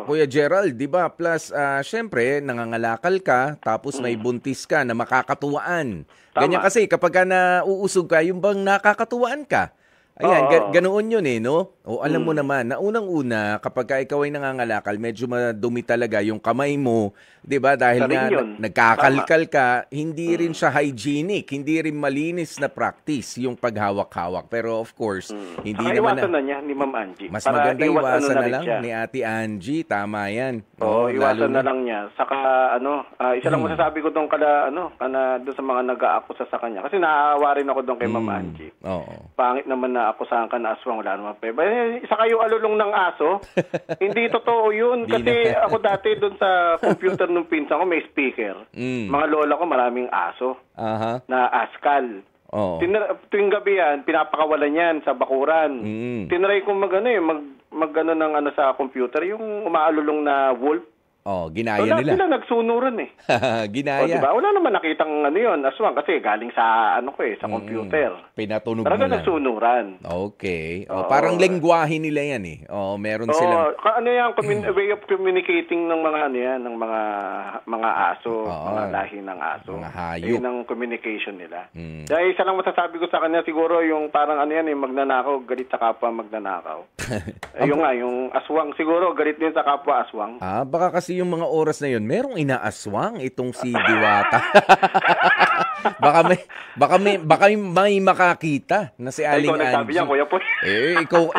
Speaker 1: Kuya Gerald, di ba? Plus, syempre, nangangalakal ka, tapos may buntis ka na makakatuwaan. Ganyan kasi, kapag ka nauusog ka, yung bang nakakatuwaan ka. Ayan, ganoon yun no? O alam mo naman, na unang-una, kapag ikaw ay nangangalakal, medyo madumi talaga yung kamay mo, 'di ba? Dahil nga nagkakalkal ka, hindi rin siya hygienic, hindi rin malinis na practice yung paghawak-hawak. Pero of course, hindi naman
Speaker 7: iwasan na niya ni Ma'am Angie.
Speaker 1: Mas maganda iwasan na lang ni Ate Angie, tama 'yan.
Speaker 7: Iwasan na lang niya. Saka isa lang masasabi ko doon doon sa mga nag-aakusa sa kanya. Kasi naaawa rin ako doon kay Ma'am Angie. Pangit naman na akusahan ka na aswang, wala naman pa. Isa kayo alulong ng aso. Hindi totoo yun. Kasi ako dati doon sa computer nung pinsan ko, may speaker. Mga lola ko, maraming aso na askal. Tuwing gabi yan, pinapakawalan yan sa bakuran. Tinry ko mag sa computer, yung umaalulong na wolf.
Speaker 1: Ginaya nila.
Speaker 7: Sila nagsunuran
Speaker 1: Ginaya.
Speaker 7: Diba? Wala naman nakitang yun, aswang, kasi galing sa sa computer.
Speaker 1: Pinatunog
Speaker 7: talaga
Speaker 1: nila.
Speaker 7: Nagsunuran.
Speaker 1: Okay. Parang lengguwahe nila yan meron silang
Speaker 7: way of communicating ng mga ng mga aso, mga lahi ng aso.
Speaker 1: Mga hayop.
Speaker 7: Yun ang communication nila. Dahil isa lang masasabi ko sa kanya, siguro yung parang magnanakaw, galit sa kapwa magnanakaw. Yung aswang, siguro galit din sa kapwa aswang.
Speaker 1: Baka kasi yung mga oras na yun, merong inaaswang itong si Diwata. baka may makakita na si Aling Angie.
Speaker 7: Niyan, Kuya Poy.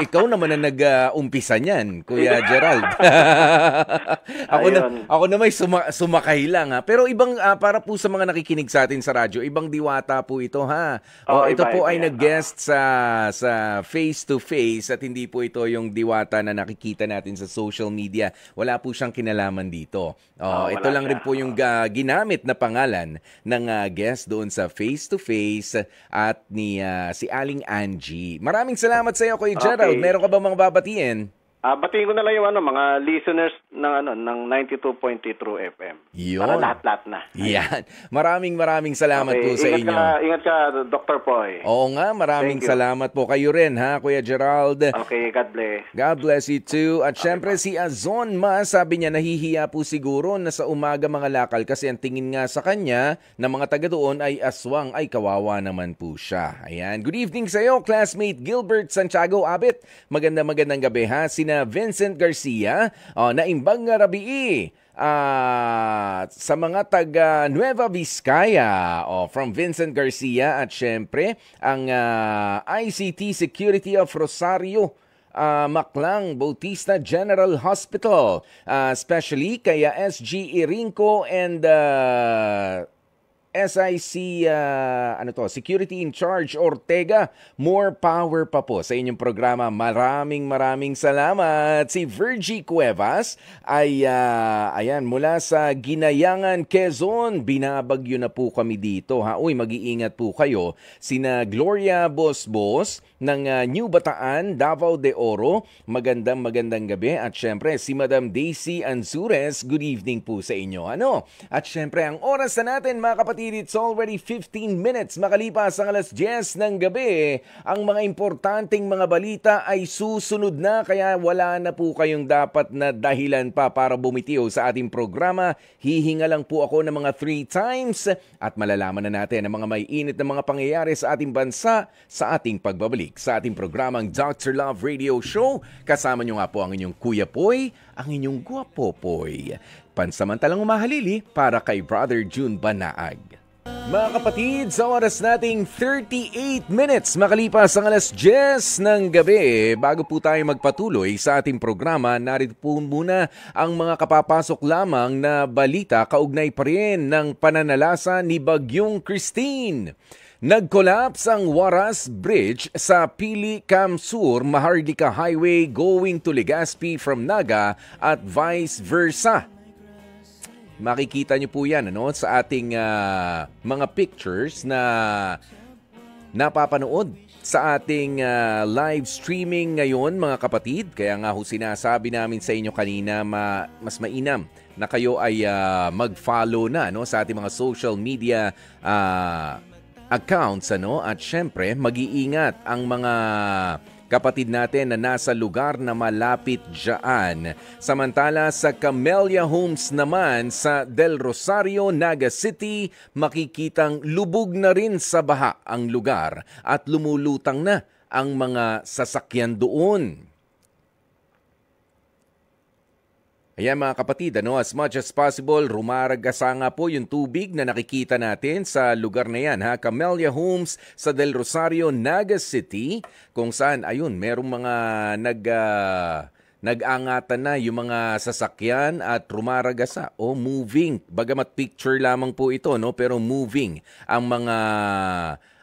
Speaker 1: Ikaw naman na nag-umpisa niyan, Kuya Gerald. ako na may sumakay lang Pero ibang para po sa mga nakikinig sa atin sa radyo, ibang Diwata po ito ito po ay nag-guest sa face to face at hindi po ito yung Diwata na nakikita natin sa social media. Wala po siyang kinalaman dito. Ito lang rin po yung ginamit na pangalan ng guest doon sa face-to-face at ni si Aling Angie. Maraming salamat sa iyo, Kuya Gerald. Meron ka ba mga babatiin?
Speaker 7: Batiin ko na lang yung mga listeners ng 92.3 True FM.
Speaker 1: Yun.
Speaker 7: Para lahat-lahat na.
Speaker 1: Yan. Maraming salamat po sa inyo.
Speaker 7: Ingat ka, Dr. Poy.
Speaker 1: Oo nga, maraming salamat po. Kayo rin, ha, Kuya Gerald.
Speaker 7: Okay, God bless.
Speaker 1: God bless you too. At syempre si Azon Ma, sabi niya nahihiya po siguro na sa umaga mga lakal kasi ang tingin nga sa kanya na mga taga doon ay aswang. Ay, kawawa naman po siya. Ayan. Good evening sa iyo, classmate Gilbert Santiago Abit. Magandang gabi, ha. Sina Vincent Garcia, naimbang rabii sa mga taga Nueva Vizcaya, from Vincent Garcia at syempre ang ICT Security of Rosario, Maclang Bautista General Hospital, especially kaya SG Irinco and SIC Security in Charge Ortega. More power pa po sa inyong programa. Maraming salamat. Si Virgie Cuevas ay ayan, mula sa Ginayangan, Quezon. Binabagyo na po kami dito, ha. Uy, mag-iingat po kayo. Sina Gloria Bosbos ng New Bataan, Davao de Oro. Magandang gabi. At syempre si Madam Daisy Ansures. Good evening po sa inyo. At syempre ang oras na natin, mga kapatid, it's already 15 minutes makalipas ang 10:00 ng gabi. Ang mga importanteng mga balita ay susunod na, kaya wala na po kayong dapat na dahilan pa para bumitiw sa ating programa. Hihinga lang po ako ng mga 3 times at malalaman na natin ang mga may init na mga pangyayari sa ating bansa sa ating pagbabalik sa ating programang Dr. Love Radio Show. Kasama nyo nga po ang inyong Kuya Poy, ang inyong Guwapo Poy. Pansamantalang umahalili para kay Brother June Banaag. Mga kapatid, sa oras nating 38 minutes makalipas ang 10:00 ng gabi. Bago po tayo magpatuloy sa ating programa, narito po muna ang mga kapapasok lamang na balita kaugnay pa rin ng pananalasa ni Bagyong Christine. Nag-collapse ang Waras Bridge sa Pili Camsur Maharlika Highway going to Legazpi from Naga at vice versa. Makikita niyo po yan sa ating mga pictures na napapanood sa ating live streaming ngayon, mga kapatid. Kaya nga sinasabi namin sa inyo kanina, mas mainam na kayo ay mag-follow na sa ating mga social media accounts, at syempre mag-iingat ang mga kapatid natin na nasa lugar na malapit dyan. Samantala sa Camellia Homes naman sa Del Rosario, Naga City, makikitang lubog na rin sa baha ang lugar at lumulutang na ang mga sasakyan doon. Ayan mga kapatid, as much as possible, rumaragasa nga po yung tubig na nakikita natin sa lugar na yan, ha? Camellia Homes sa Del Rosario, Naga City, kung saan, ayun, merong mga nag-angatan na yung mga sasakyan at rumaragasa o moving. Bagamat picture lamang po ito, pero moving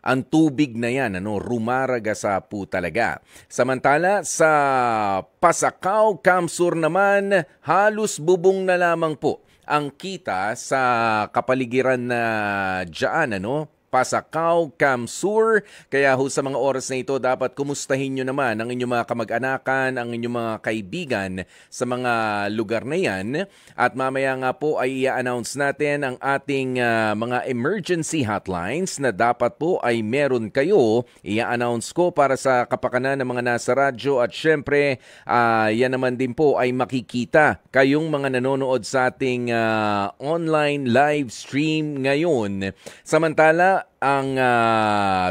Speaker 1: ang tubig na yan, rumaragasa po talaga. Samantala, sa Pasacao, Camsur naman, halos bubong na lamang po ang kita sa kapaligiran na dyan, Pasacao, Camsur. Kaya sa mga oras na ito, dapat kumustahin nyo naman ang inyong mga kamag-anakan, ang inyong mga kaibigan sa mga lugar na yan. At mamaya nga po ay i-announce natin ang ating mga emergency hotlines na dapat po ay meron kayo. I-announce ko para sa kapakanan ng mga nasa radyo at syempre, yan naman din po ay makikita kayong mga nanonood sa ating online live stream ngayon. Samantala, ang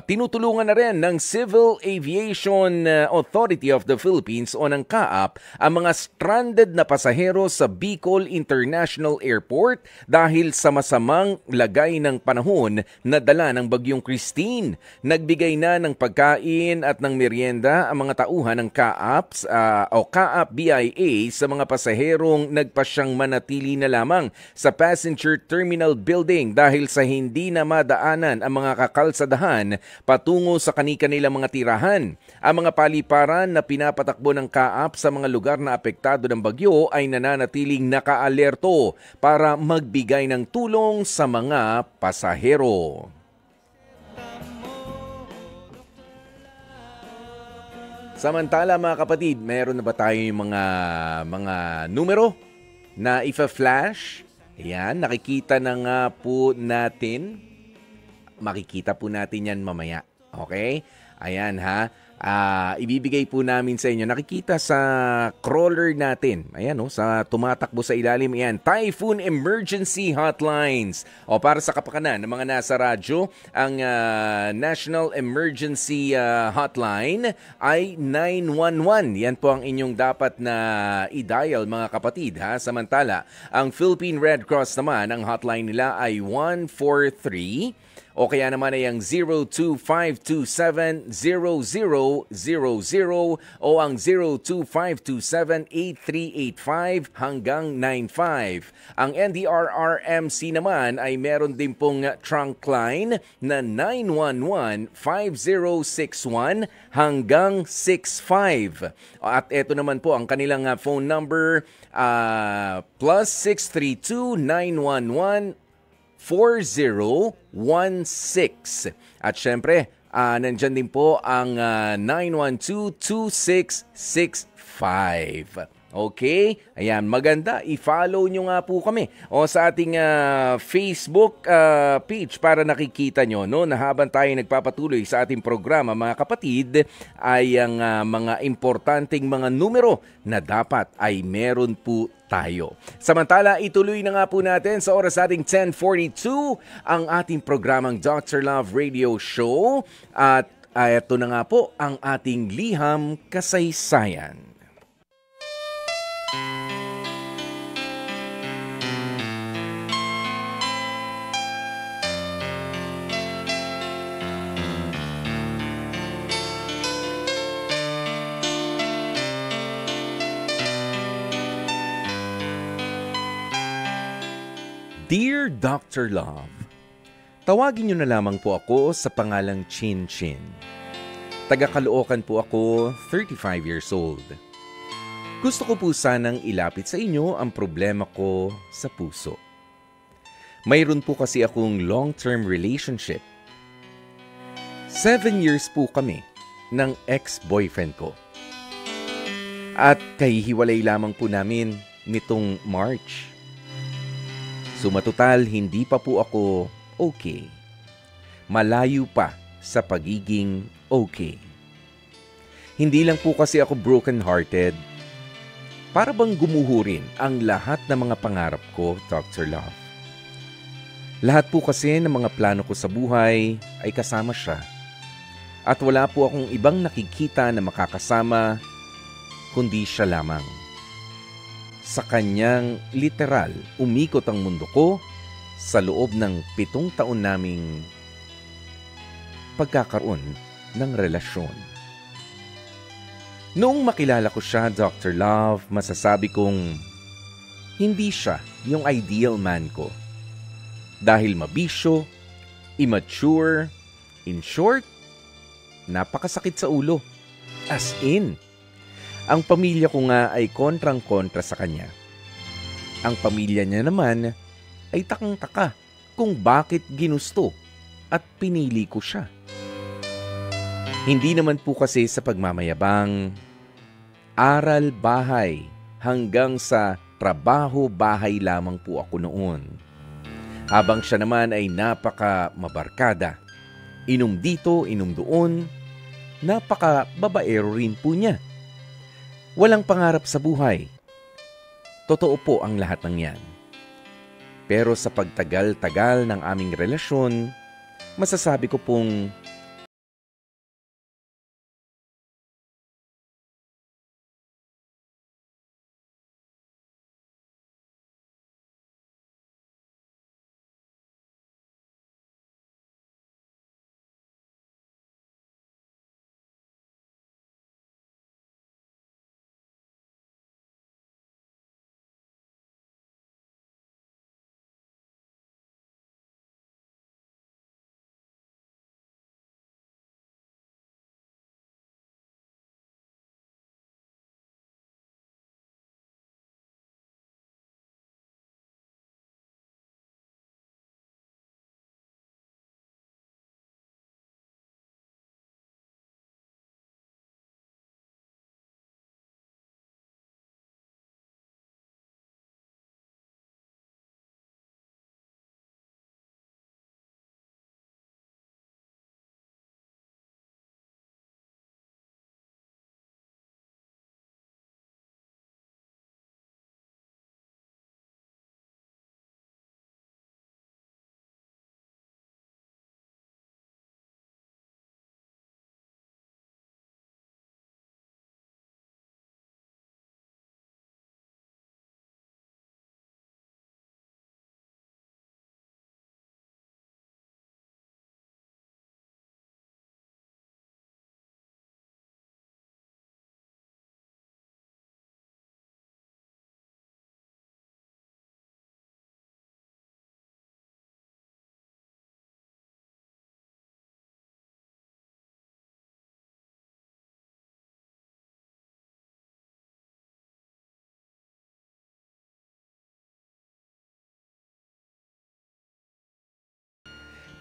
Speaker 1: tinutulungan na rin ng Civil Aviation Authority of the Philippines o ng CAAP ang mga stranded na pasahero sa Bicol International Airport dahil sa masamang lagay ng panahon na dala ng Bagyong Christine. Nagbigay na ng pagkain at ng merienda ang mga tauhan ng CAAP o CAAP BIA sa mga pasaherong nagpasyang manatili na lamang sa passenger terminal building dahil sa hindi na madaanan ang mga kakalsadahan patungo sa kanilang mga tirahan. Ang mga paliparan na pinapatakbo ng CAAP sa mga lugar na apektado ng bagyo ay nananatiling nakaalerto para magbigay ng tulong sa mga pasahero. Samantala mga kapatid, meron na ba tayo yung mga numero na ifa-flash? Ayan, nakikita na nga po natin. Makikita po natin yan mamaya. Okay? Ayan ha. Ibibigay po namin sa inyo. Nakikita sa crawler natin. Ayan sa tumatakbo sa ilalim. Ayan, Typhoon Emergency Hotlines. Para sa kapakanan ng mga nasa radyo, ang National Emergency Hotline ay 911. Yan po ang inyong dapat na i-dial mga kapatid. Samantala, ang Philippine Red Cross naman, ang hotline nila ay 143 o kaya naman ay ang 02527-0000 o ang 02527-8385 hanggang 95. Ang NDRRMC naman ay meron din pong trunk line na 911-5061 hanggang 65. At ito naman po ang kanilang phone number, plus 632-911 4016. At syempre, nandyan din po ang 912-2665. Okay? Ayan, maganda. I-follow nyo nga po kami sa ating Facebook page para nakikita nyo na habang tayo nagpapatuloy sa ating programa, mga kapatid, ay ang mga importanteng mga numero na dapat ay meron po tayo. Samantala, ituloy na nga po natin sa oras ating 10:42 ang ating programang Dr. Love Radio Show. At ito na nga po ang ating liham kasaysayan. Dear Dr. Love, tawagin niyo na lamang po ako sa pangalang Chin Chin. Taga-Caloocan po ako, 35 years old. Gusto ko po sanang ilapit sa inyo ang problema ko sa puso. Mayroon po kasi akong long-term relationship. 7 years po kami ng ex-boyfriend ko. At kahihiwalay lamang po namin nitong March. Sumatotal, hindi pa po ako okay. Malayo pa sa pagiging okay. Hindi lang po kasi ako broken-hearted. Para bang gumuho rin ang lahat ng mga pangarap ko, Dr. Love. Lahat po kasi ng mga plano ko sa buhay ay kasama siya. At wala po akong ibang nakikita na makakasama kundi siya lamang. Sa kanyang literal, umikot ang mundo ko sa loob ng 7 taon naming pagkakaroon ng relasyon. Noong makilala ko siya, Dr. Love, masasabi kong hindi siya yung ideal man ko. Dahil mabisyo, immature, in short, napakasakit sa ulo. As in, ang pamilya ko nga ay kontrang-kontra sa kanya. Ang pamilya niya naman ay takang-taka kung bakit ginusto at pinili ko siya. Hindi naman po kasi sa pagmamayabang, aral-bahay hanggang sa trabaho-bahay lamang po ako noon. Habang siya naman ay napaka-mabarkada. Inom dito, inom doon, napaka-babaero rin po niya. Walang pangarap sa buhay. Totoo po ang lahat ng yan. Pero sa pagtagal-tagal ng aming relasyon, masasabi ko pong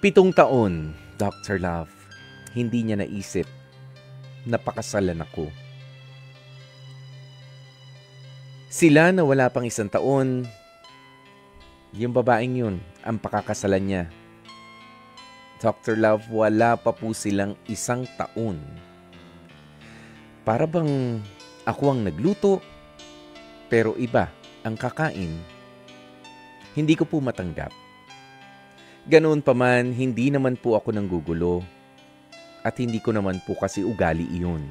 Speaker 1: 7 taon, Dr. Love, hindi niya naisip na pakasalan ako. Sila na wala pang 1 taon, yung babaeng yun, ang pakakasalan niya. Dr. Love, wala pa po silang 1 taon. Para bang ako ang nagluto, pero iba ang kakain. Hindi ko po matanggap. Ganoon pa man, hindi naman po ako nanggugulo. At hindi ko naman po kasi ugali iyon.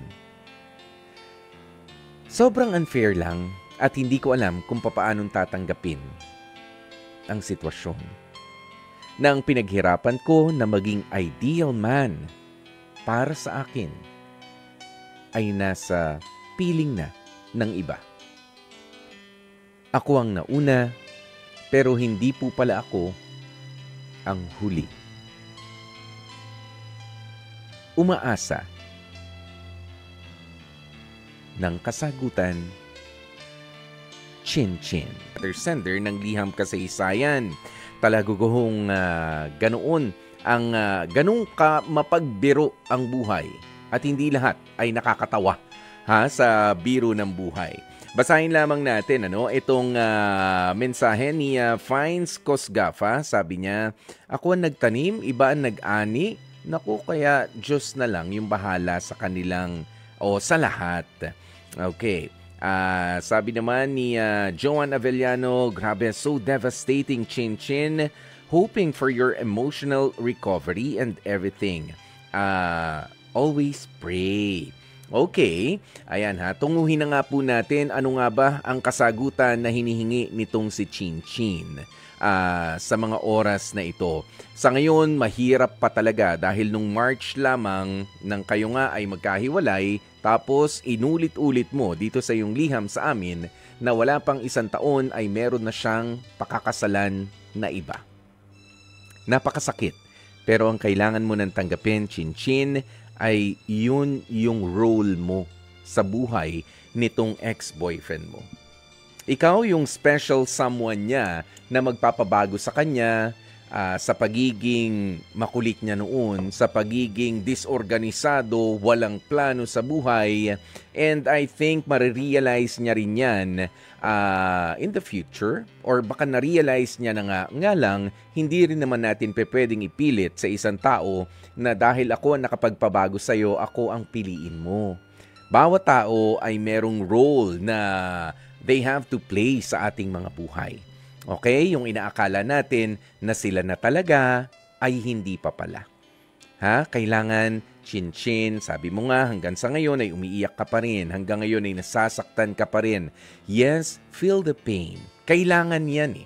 Speaker 1: Sobrang unfair lang at hindi ko alam kung papaanong tatanggapin ang sitwasyon. Na ang pinaghirapan ko na maging ideal man para sa akin ay nasa piling na ng iba. Ako ang nauna, pero hindi po pala ako ang huli. Umaasa ng kasagutan, Chin-Chin. Sender ng liham kasaysayan. Talagang ganoon ang ganun ka mapagbiro ang buhay. At hindi lahat ay nakakatawa sa biro ng buhay. Basahin lamang natin itong mensahe ni Fines Cosgafa. Sabi niya, ako ang nagtanim, iba ang nag-ani. Naku, kaya Diyos na lang yung bahala sa kanilang sa lahat. Okay. Sabi naman ni Joan Avellano, grabe, so devastating, Chin-Chin. Hoping for your emotional recovery and everything. Always pray. Okay. Ayan tunguhin na nga po natin ano nga ba ang kasagutan na hinihingi nitong si Chin-Chin sa mga oras na ito. Sa ngayon, mahirap pa talaga dahil nung March lamang nang kayo nga ay magkahiwalay, tapos inulit-ulit mo dito sa iyong liham sa amin na wala pang 1 taon ay meron na siyang pakakasalan na iba. Napakasakit. Pero ang kailangan mo nang tanggapin, Chin-Chin, ay yun yung role mo sa buhay nitong ex-boyfriend mo. Ikaw yung special someone niya na magpapabago sa kanya, sa pagiging makulit niya noon, sa pagiging disorganisado, walang plano sa buhay, and I think marirealize niya rin yan in the future, or baka na-realize niya na nga lang, hindi rin naman natin pwedeng ipilit sa isang tao na dahil ako ang nakapagpabago sa'yo, ako ang piliin mo. Bawat tao ay merong role na they have to play sa ating mga buhay. Okay? Yung inaakala natin na sila na talaga ay hindi pa pala. Kailangan, Chin-Chin, sabi mo nga hanggang sa ngayon ay umiiyak ka pa rin. Hanggang ngayon ay nasasaktan ka pa rin. Yes, feel the pain. Kailangan yan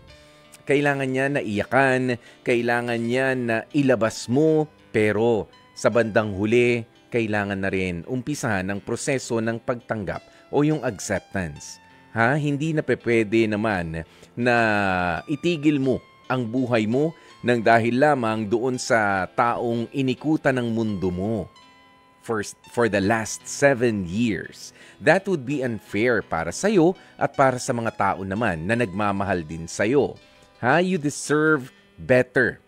Speaker 1: Kailangan niya na iyakan. Kailangan niya na ilabas mo. Pero sa bandang huli, kailangan na rin umpisahan ang proseso ng pagtanggap o yung acceptance. Hindi na pwede naman na itigil mo ang buhay mo nang dahil lamang doon sa taong inikutan ng mundo mo for the last 7 years. That would be unfair para sa'yo at para sa mga tao naman na nagmamahal din sa'yo. You deserve better.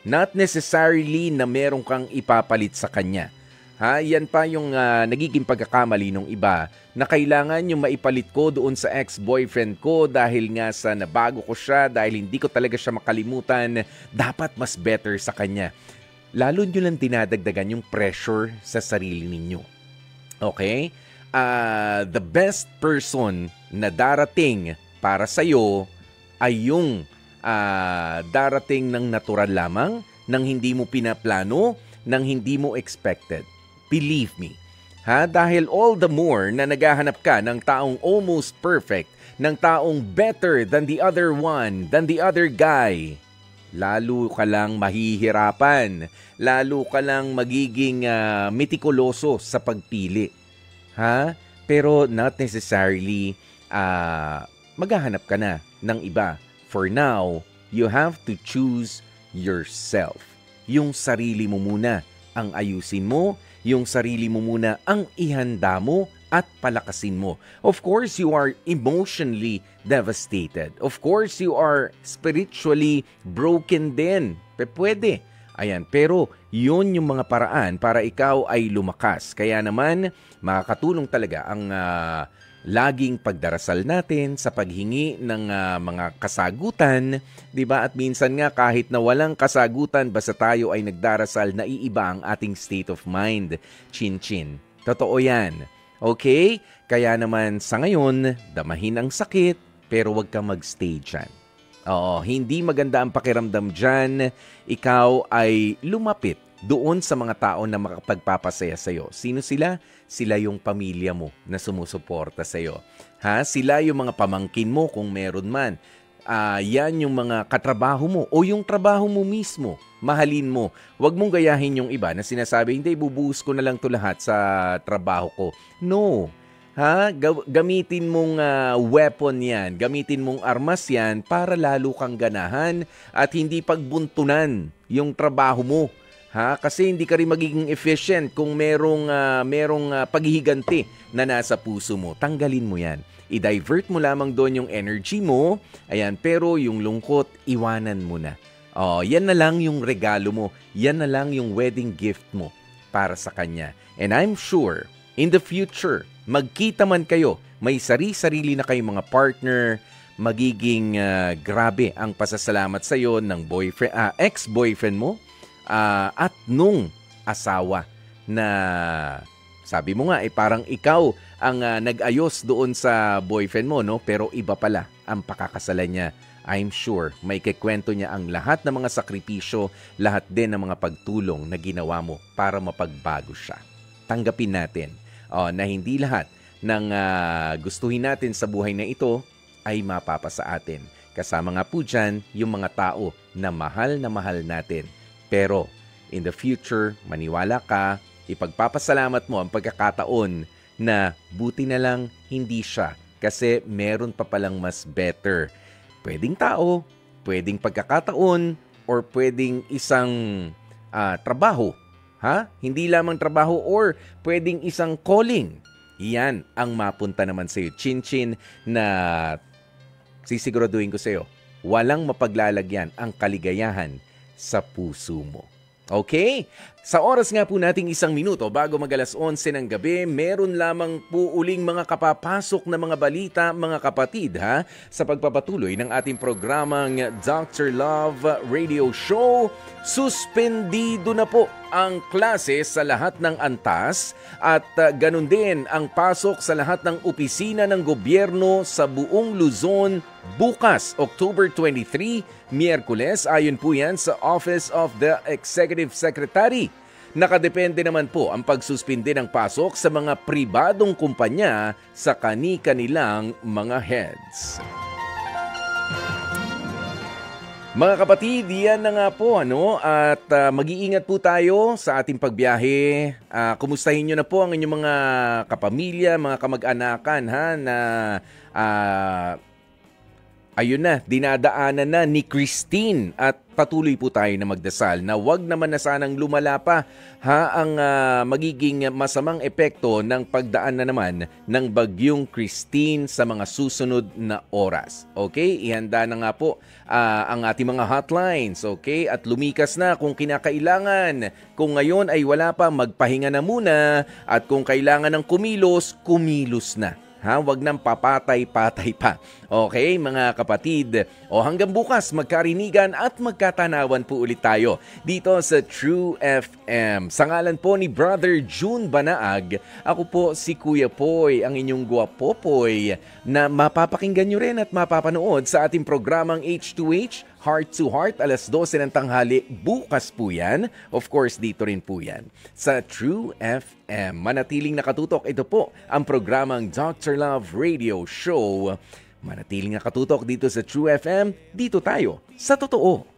Speaker 1: Not necessarily na meron kang ipapalit sa kanya. Yan pa yung nagiging pagkakamali ng iba na kailangan yung maipalit ko doon sa ex-boyfriend ko dahil nga sa nabago ko siya, dahil hindi ko talaga siya makalimutan, dapat mas better sa kanya. Lalo nyo lang dinadagdagan yung pressure sa sarili ninyo. Okay? The best person na darating para sa'yo ay yung darating ng natural lamang, nang hindi mo pinaplano, nang hindi mo expected. Believe me. Dahil all the more na naghahanap ka ng taong almost perfect, ng taong better than the other one, than the other guy, lalo ka lang mahihirapan, lalo ka lang magiging mitikuloso sa pagpili. Pero not necessarily maghahanap ka na ng iba. For now, you have to choose yourself. Yung sarili mo muna ang ayusin mo, yung sarili mo muna ang ihanda mo at palakasin mo. Of course, you are emotionally devastated. Of course, you are spiritually broken din. Pwede. Ayan, pero yun yung mga paraan para ikaw ay lumakas. Kaya naman, makakatulong talaga ang laging pagdarasal natin sa paghingi ng mga kasagutan, 'di ba? At minsan nga kahit na walang kasagutan, basta tayo ay nagdarasal, naiiba ang ating state of mind. Chin-chin. Totoo 'yan. Okay? Kaya naman sa ngayon, damahin ang sakit, pero wag kang magstay dyan. Oo, hindi maganda ang pakiramdam dyan. Ikaw ay lumapit doon sa mga tao na makapagpapasaya sa'yo. Sino sila? Sila yung pamilya mo na sumusuporta sa'yo. Sila yung mga pamangkin mo kung meron man. Yan yung mga katrabaho mo o yung trabaho mo mismo. Mahalin mo. Huwag mong gayahin yung iba na sinasabi, hindi, bubuhos ko na lang to lahat sa trabaho ko. No. Gamitin mong weapon yan, gamitin mong armas yan para lalo kang ganahan at hindi pagbuntunan yung trabaho mo. Kasi hindi ka rin magiging efficient kung merong paghihiganti na nasa puso mo. Tanggalin mo yan. I-divert mo lamang doon yung energy mo. Ayan, pero yung lungkot, iwanan mo na. Yan na lang yung regalo mo. Yan na lang yung wedding gift mo para sa kanya. And I'm sure, in the future, magkita man kayo, may sarili-sarili na kayong mga partner, magiging grabe ang pasasalamat sa iyo ng ex-boyfriend mo at nung asawa na sabi mo nga parang ikaw ang nag-ayos doon sa boyfriend mo, no? Pero iba pala ang pakakasalan niya. I'm sure may kikwento niya ang lahat ng mga sakripisyo, lahat din ng mga pagtulong na ginawa mo para mapagbago siya. Tanggapin natin na hindi lahat ng gustuhin natin sa buhay na ito ay mapapasa atin. Kasama nga po dyan yung mga tao na mahal natin. Pero in the future, maniwala ka, ipagpapasalamat mo ang pagkakataon na buti na lang hindi siya kasi meron pa palang mas better. Pwedeng tao, pwedeng pagkakataon, or pwedeng isang trabaho. Hindi lamang trabaho or pwedeng isang calling. Iyan ang mapunta naman sa iyo. Chin-chin na sisiguraduhin ko sa iyo, walang mapaglalagyan ang kaligayahan sa puso mo. Okay? Sa oras nga po nating 1 minuto bago mag-alas 11 ng gabi, meron lamang po uling mga kapapasok na mga balita, mga kapatid, sa pagpapatuloy ng ating programang Dr. Love Radio Show. Suspendido na po ang klase sa lahat ng antas at ganun din ang pasok sa lahat ng opisina ng gobyerno sa buong Luzon bukas, October 23, Miyerkules. Ayon po yan sa Office of the Executive Secretary. Nakadepende naman po ang pagsuspinde ng pasok sa mga pribadong kumpanya sa kani-kanilang mga heads. Mga kapatid, yan na nga po, at mag-iingat po tayo sa ating pagbiyahe. Kumustahin nyo na po ang inyong mga kapamilya, mga kamag-anakan na ayun na, dinadaanan na ni Christine at patuloy po tayo na magdasal na wag naman na sanang lumala pa ang magiging masamang epekto ng pagdaan na naman ng bagyong Christine sa mga susunod na oras. Okay? Ihanda na nga po ang ating mga hotlines. Okay? At lumikas na kung kinakailangan. Kung ngayon ay wala pa, magpahinga na muna. At kung kailangan ng kumilos, kumilos na. Wag nang papatay-patay pa. Okay, mga kapatid. Hanggang bukas, magkarinigan at magkatanawan po ulit tayo dito sa True FM. Sa ngalan po ni Brother June Banaag, ako po si Kuya Poy, ang inyong guwapopoy na mapapakinggan nyo rin at mapapanood sa ating programang H2H, Heart to Heart, alas 12 ng tanghali. Bukas po yan. Of course, dito rin po yan sa True FM. Manatiling nakatutok. Ito po ang programang Dr. Love Radio Show. Manatiling nakatutok dito sa True FM. Dito tayo sa totoo.